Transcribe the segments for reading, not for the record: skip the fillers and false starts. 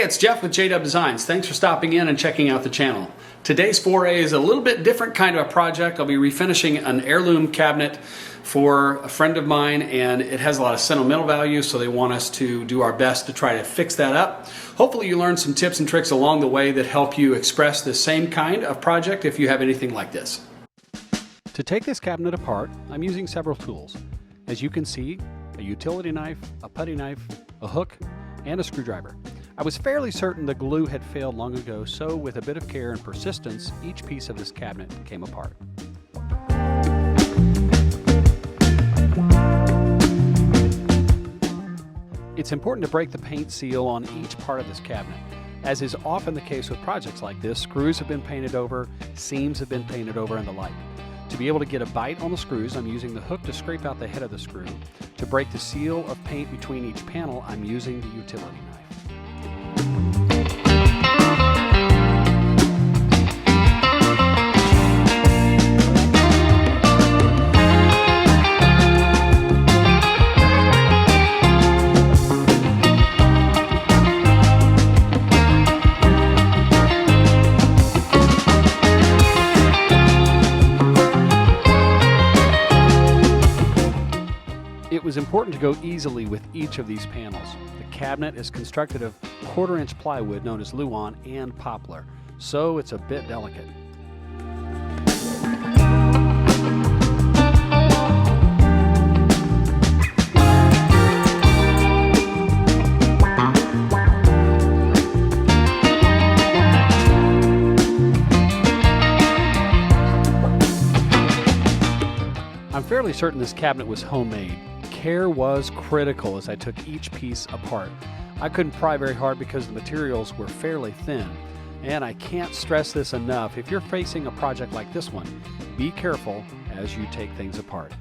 it's Jeff with JW Designs. Thanks for stopping in and checking out the channel. Today's foray is a little bit different kind of a project. I'll be refinishing an heirloom cabinet for a friend of mine, and it has a lot of sentimental value, so they want us to do our best to try to fix that up. Hopefully you learn some tips and tricks along the way that help you express the same kind of project if you have anything like this. To take this cabinet apart, I'm using several tools. As you can see, a utility knife, a putty knife, a hook, and a screwdriver. I was fairly certain the glue had failed long ago, so with a bit of care and persistence, each piece of this cabinet came apart. It's important to break the paint seal on each part of this cabinet. As is often the case with projects like this, screws have been painted over, seams have been painted over, and the like. To be able to get a bite on the screws, I'm using the hook to scrape out the head of the screw. To break the seal of paint between each panel, I'm using the utility knife. It was important to go easily with each of these panels. The cabinet is constructed of 1/4-inch plywood known as Luan and poplar, so it's a bit delicate. I'm fairly certain this cabinet was homemade. Care was critical as I took each piece apart. I couldn't pry very hard because the materials were fairly thin. And I can't stress this enough, if you're facing a project like this one, be careful as you take things apart.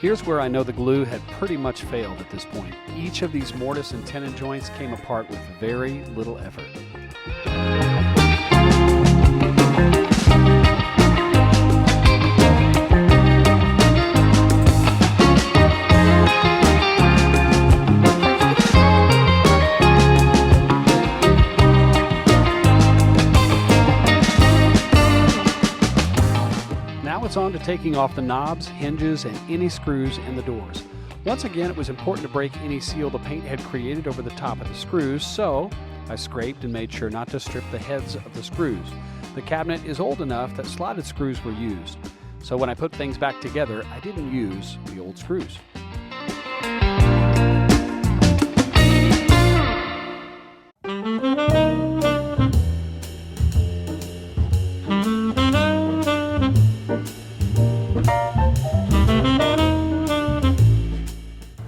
Here's where I know the glue had pretty much failed at this point. Each of these mortise and tenon joints came apart with very little effort. It's on to taking off the knobs, hinges, and any screws in the doors. Once again, it was important to break any seal the paint had created over the top of the screws, so I scraped and made sure not to strip the heads of the screws. The cabinet is old enough that slotted screws were used, so when I put things back together, I didn't use the old screws.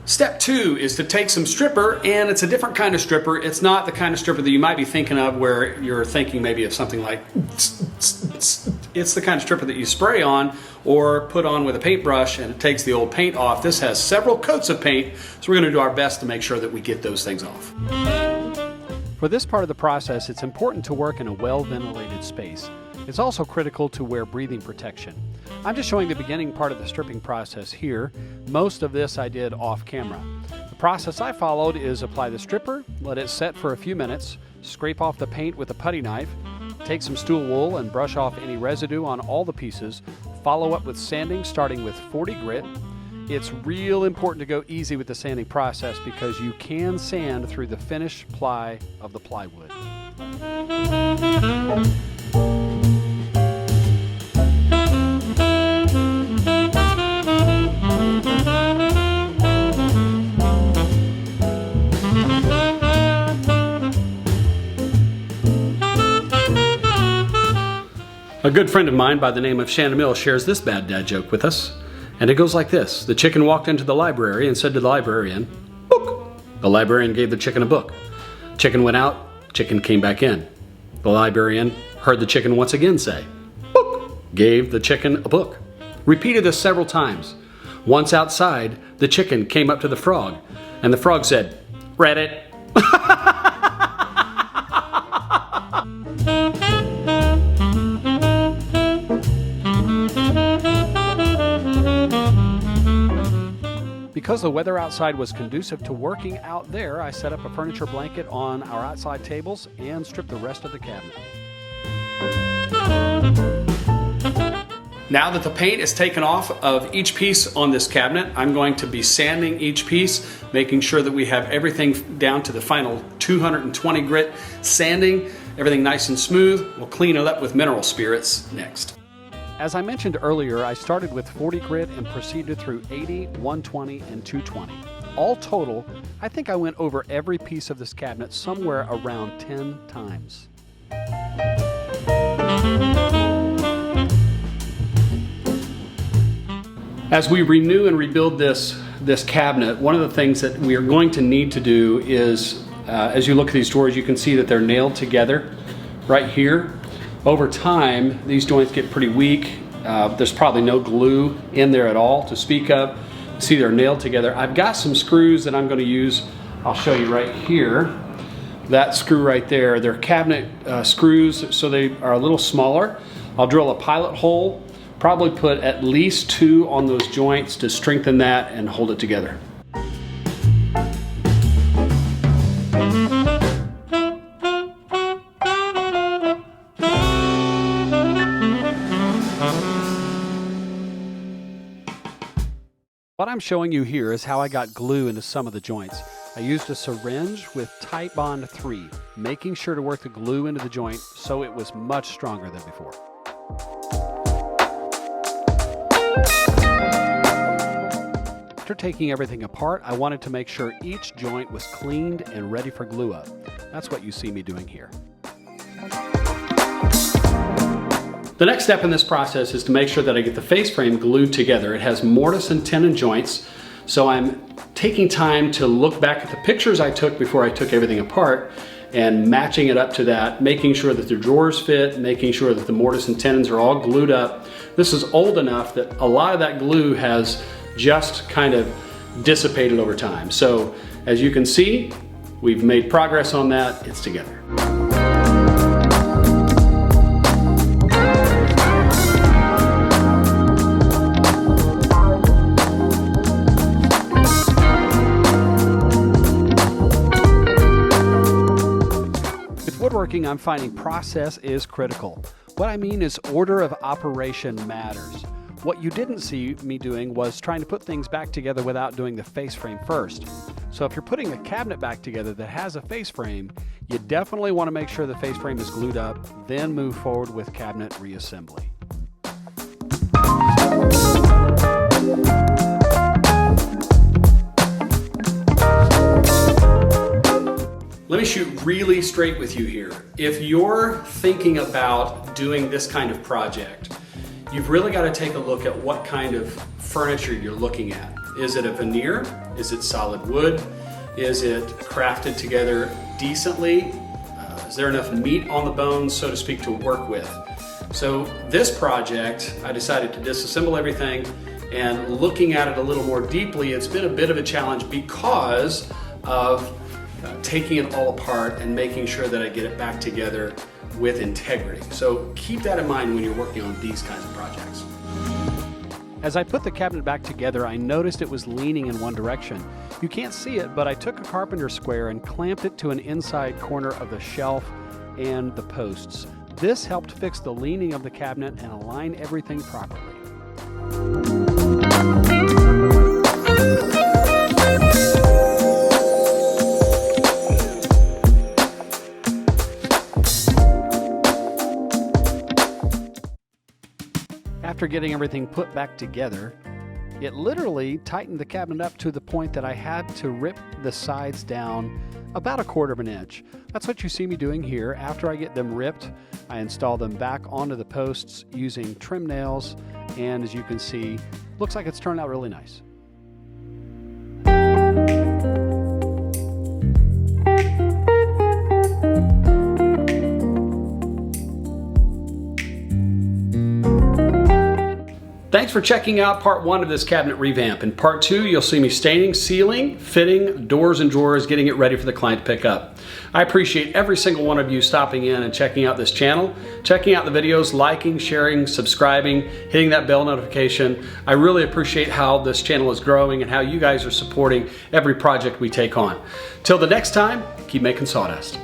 Step 2 is to take some stripper, and it's a different kind of stripper. It's not the kind of stripper that you might be thinking of where you're thinking maybe of something like it's the kind of stripper that you spray on or put on with a paintbrush and it takes the old paint off. This has several coats of paint, so we're going to do our best to make sure that we get those things off. For this part of the process, it's important to work in a well-ventilated space. It's also critical to wear breathing protection. I'm just showing the beginning part of the stripping process here. Most of this I did off camera. The process I followed is apply the stripper, let it set for a few minutes, scrape off the paint with a putty knife, take some stool wool and brush off any residue on all the pieces, follow up with sanding starting with 40 grit. It's real important to go easy with the sanding process because you can sand through the finished ply of the plywood. A good friend of mine by the name of Shannon Mills shares this bad dad joke with us, and it goes like this. The chicken walked into the library and said to the librarian, "Book." The librarian gave the chicken a book. Chicken went out, chicken came back in. The librarian heard the chicken once again say, "Book." gave the chicken a book. Repeated this several times. Once outside, the chicken came up to the frog, and the frog said, "Read it." Because the weather outside was conducive to working out there, I set up a furniture blanket on our outside tables and stripped the rest of the cabinet. Now that the paint is taken off of each piece on this cabinet, I'm going to be sanding each piece, making sure that we have everything down to the final 220 grit sanding, everything nice and smooth. We'll clean it up with mineral spirits next. As I mentioned earlier, I started with 40 grit and proceeded through 80, 120, and 220. All total, I think I went over every piece of this cabinet somewhere around 10 times. As we renew and rebuild this cabinet, one of the things that we are going to need to do is, as you look at these drawers, you can see that they're nailed together right here. Over time, these joints get pretty weak. There's probably no glue in there at all to speak of. See, they're nailed together. I've got some screws that I'm going to use. I'll show you right here. That screw right there, they're cabinet screws, so they are a little smaller. I'll drill a pilot hole, probably put at least 2 on those joints to strengthen that and hold it together. What I'm showing you here is how I got glue into some of the joints. I used a syringe with Tight Bond 3, making sure to work the glue into the joint so it was much stronger than before. After taking everything apart, I wanted to make sure each joint was cleaned and ready for glue up. That's what you see me doing here. The next step in this process is to make sure that I get the face frame glued together. It has mortise and tenon joints, so I'm taking time to look back at the pictures I took before I took everything apart and matching it up to that, making sure that the drawers fit, making sure that the mortise and tenons are all glued up. This is old enough that a lot of that glue has just kind of dissipated over time. So as you can see, we've made progress on that. It's together. Woodworking, I'm finding process is critical. What I mean is order of operation matters. What you didn't see me doing was trying to put things back together without doing the face frame first. So if you're putting a cabinet back together that has a face frame, you definitely want to make sure the face frame is glued up, then move forward with cabinet reassembly. Let me shoot really straight with you here. If you're thinking about doing this kind of project, you've really got to take a look at what kind of furniture you're looking at. Is it a veneer? Is it solid wood? Is it crafted together decently? Is there enough meat on the bones, so to speak, to work with? So this project, I decided to disassemble everything, and looking at it a little more deeply, it's been a bit of a challenge because of taking it all apart and making sure that I get it back together with integrity. So keep that in mind when you're working on these kinds of projects. As I put the cabinet back together, I noticed it was leaning in one direction. You can't see it, but I took a carpenter square and clamped it to an inside corner of the shelf and the posts. This helped fix the leaning of the cabinet and align everything properly. After getting everything put back together, it literally tightened the cabinet up to the point that I had to rip the sides down about 1/4 inch. That's what you see me doing here. After I get them ripped, I install them back onto the posts using trim nails, and as you can see, looks like it's turned out really nice. Thanks for checking out part 1 of this cabinet revamp. In part 2, you'll see me staining, sealing, fitting, doors and drawers, getting it ready for the client to pick up. I appreciate every single one of you stopping in and checking out this channel, checking out the videos, liking, sharing, subscribing, hitting that bell notification. I really appreciate how this channel is growing and how you guys are supporting every project we take on. Till the next time, keep making sawdust.